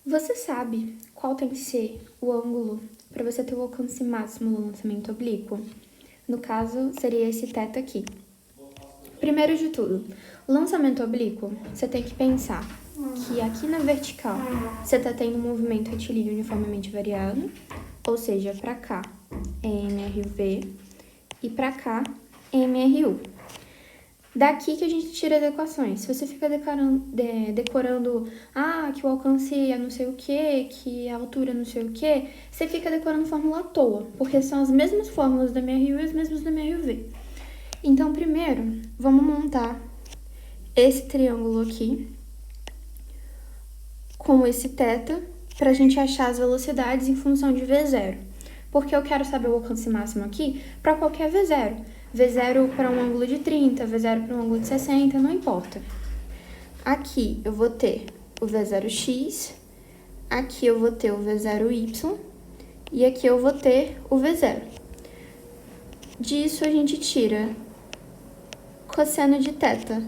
Você sabe qual tem que ser o ângulo para você ter o alcance máximo no lançamento oblíquo? No caso, seria esse teto aqui. Primeiro de tudo, o lançamento oblíquo, você tem que pensar que aqui na vertical você está tendo um movimento retilíneo uniformemente variado, ou seja, para cá é MRV e para cá é MRU. Daqui que a gente tira as equações. Se você fica decorando que o alcance é não sei o que a altura é não sei o que, você fica decorando fórmula à toa, porque são as mesmas fórmulas da MRU e as mesmas da MRV. Então, primeiro, vamos montar esse triângulo aqui com esse θ para a gente achar as velocidades em função de V0. Porque eu quero saber o alcance máximo aqui para qualquer V0. V0 para um ângulo de 30, V0 para um ângulo de 60, não importa. Aqui eu vou ter o V0x, aqui eu vou ter o V0y e aqui eu vou ter o V0. Disso a gente tira cosseno de θ,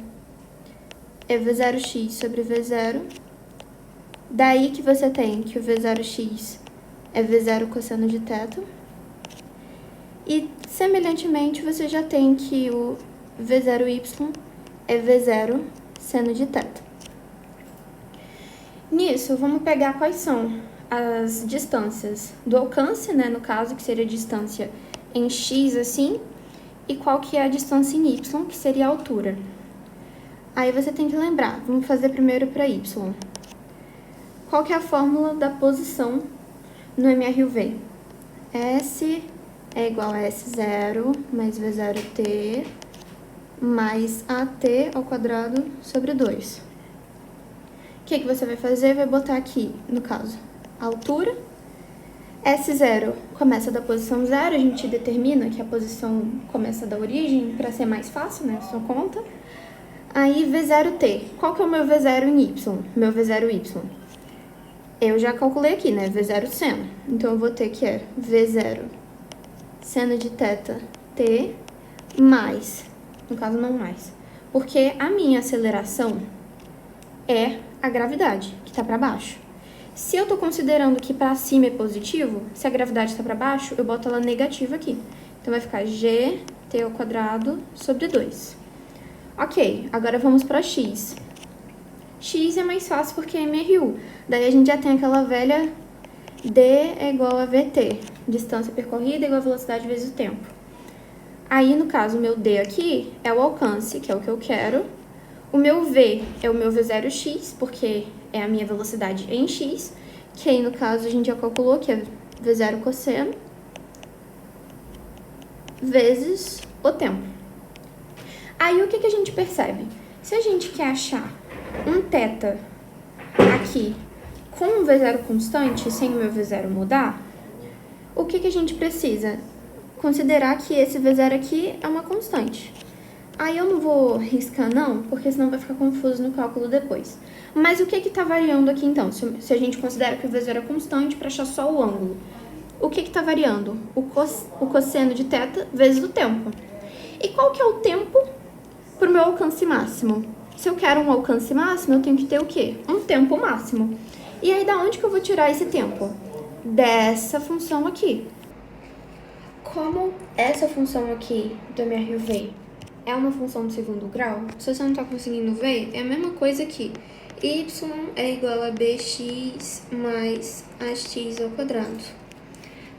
é V0x sobre V0. Daí que você tem que o V0x é V0 cosseno de θ. E, semelhantemente, você já tem que o V0y é V0 seno de θ. Nisso, vamos pegar quais são as distâncias do alcance, né, no caso, que seria a distância em x, assim, e qual que é a distância em y, que seria a altura. Aí você tem que lembrar, vamos fazer primeiro para y. Qual que é a fórmula da posição no MRUV? S é igual a S0 mais V0t mais AT ao quadrado sobre 2. O que você vai fazer? Vai botar aqui, no caso, a altura. S0 começa da posição 0, a gente determina que a posição começa da origem para ser mais fácil, né? Sua conta. Aí V0t. Qual que é o meu V0 em Y? Meu V0y? Eu já calculei aqui, né? V0 seno. Então, eu vou ter que é V0 seno de θ t mais, no caso não mais, porque a minha aceleração é a gravidade, que está para baixo. Se eu estou considerando que para cima é positivo, se a gravidade está para baixo, eu boto ela negativa aqui. Então, vai ficar gt ao quadrado sobre 2. Ok, agora vamos para x. X é mais fácil porque é MRU. Daí a gente já tem aquela velha d é igual a vt. Distância percorrida é igual a velocidade vezes o tempo. Aí, no caso, o meu d aqui é o alcance, que é o que eu quero. O meu v é o meu v0x, porque é a minha velocidade em x. Que aí, no caso, a gente já calculou que é v0 cosseno vezes o tempo. Aí, o que a gente percebe? Se a gente quer achar um θ aqui com um V0 constante, sem o meu V0 mudar, o que a gente precisa? Considerar que esse V0 aqui é uma constante. Aí eu não vou riscar não, porque senão vai ficar confuso no cálculo depois. Mas o que está variando aqui então? Se a gente considera que o V0 é constante para achar só o ângulo. O que está variando? O cosseno de θ vezes o tempo. E qual que é o tempo para o meu alcance máximo? Se eu quero um alcance máximo, eu tenho que ter o quê? Um tempo máximo. E aí, da onde que eu vou tirar esse tempo? Dessa função aqui. Como essa função aqui do MRUV é uma função de segundo grau, se você não está conseguindo ver, é a mesma coisa aqui. Y é igual a bx mais ax ao quadrado.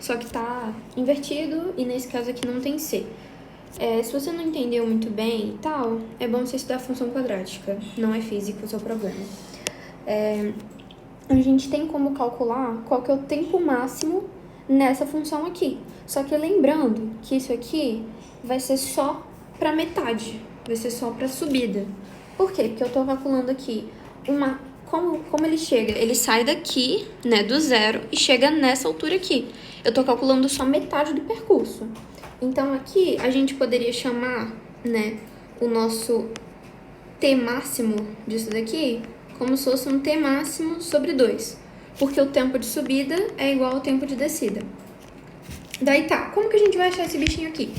Só que tá invertido e nesse caso aqui não tem c. Se você não entendeu muito bem e tal, é bom você estudar a função quadrática. Não é física o seu problema. A gente tem como calcular qual que é o tempo máximo nessa função aqui. Só que lembrando que isso aqui vai ser só para metade, vai ser só para subida. Por quê? Porque eu estou calculando aqui como ele chega. Ele sai daqui, né, do zero e chega nessa altura aqui. Eu estou calculando só metade do percurso. Então, aqui a gente poderia chamar, né, o nosso t máximo disso daqui como se fosse um t máximo sobre 2, porque o tempo de subida é igual ao tempo de descida. Daí tá, como que a gente vai achar esse bichinho aqui?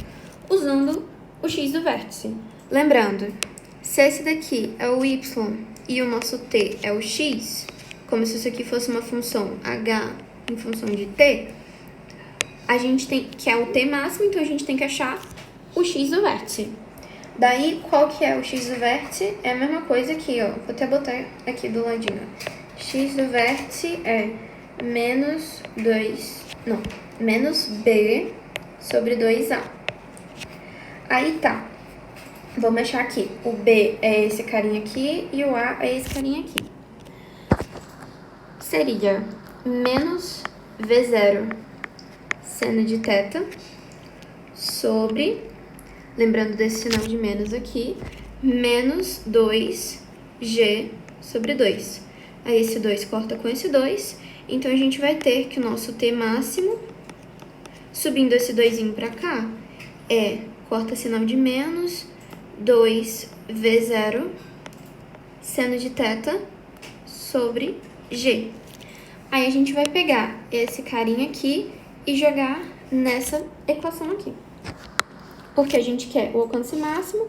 Usando o x do vértice. Lembrando, se esse daqui é o y e o nosso t é o x, como se isso aqui fosse uma função h em função de t, a gente tem, que é o t máximo, então a gente tem que achar o x do vértice. Daí, qual que é o x do vértice? É a mesma coisa aqui, ó. Vou até botar aqui do ladinho. X do vértice é menos b sobre 2a. Aí tá. Vamos achar aqui. O b é esse carinha aqui e o a é esse carinha aqui. Seria menos v0 seno de θ sobre, lembrando desse sinal de menos aqui, menos 2g sobre 2. Aí esse 2 corta com esse 2, então a gente vai ter que o nosso t máximo, subindo esse 2 pra cá, corta sinal de menos 2v0 seno de θ sobre g. Aí a gente vai pegar esse carinha aqui e jogar nessa equação aqui. Porque a gente quer o alcance máximo,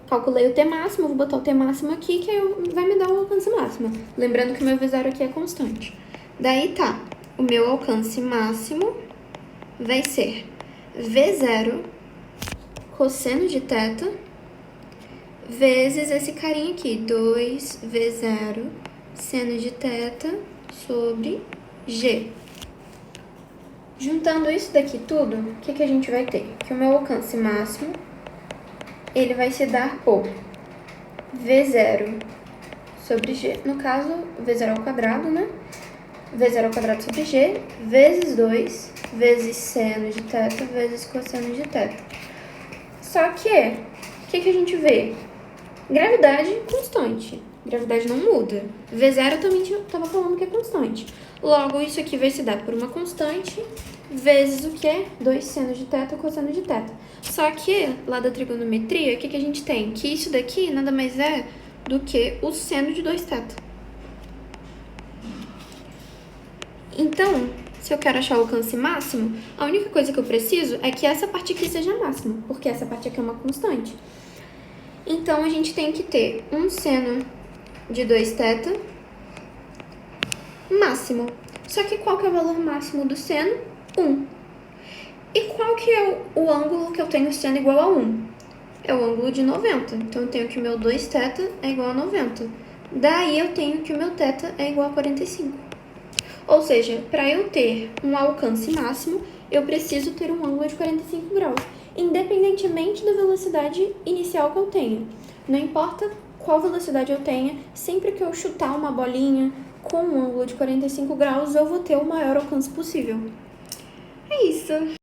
calculei o t máximo, vou botar o t máximo aqui, que aí vai me dar o alcance máximo. Lembrando que o meu v0 aqui é constante. Daí tá, o meu alcance máximo vai ser v0 cosseno de θ vezes esse carinha aqui, 2v0 seno de θ sobre g. Juntando isso daqui tudo, o que a gente vai ter? Que o meu alcance máximo, ele vai se dar por v0 sobre g, no caso, v0 ao quadrado, né? v0 ao quadrado sobre g, vezes 2, vezes seno de θ, vezes cosseno de θ. Só que, o que a gente vê? Gravidade constante. Gravidade não muda. V0 eu também estava falando que é constante. Logo, isso aqui vai se dar por uma constante vezes o que? 2 seno de θ cosseno de θ. Só que, lá da trigonometria, o que a gente tem? Que isso daqui nada mais é do que o seno de 2θ. Então, se eu quero achar o alcance máximo, a única coisa que eu preciso é que essa parte aqui seja máxima, porque essa parte aqui é uma constante. Então, a gente tem que ter um seno de 2θ máximo. Só que qual que é o valor máximo do seno? 1. E qual que é o ângulo que eu tenho seno igual a 1? É o ângulo de 90. Então, eu tenho que o meu 2θ é igual a 90. Daí, eu tenho que o meu θ é igual a 45. Ou seja, para eu ter um alcance máximo, eu preciso ter um ângulo de 45 graus, independentemente da velocidade inicial que eu tenha. Não importa qual velocidade eu tenha, sempre que eu chutar uma bolinha com um ângulo de 45 graus, eu vou ter o maior alcance possível. É isso!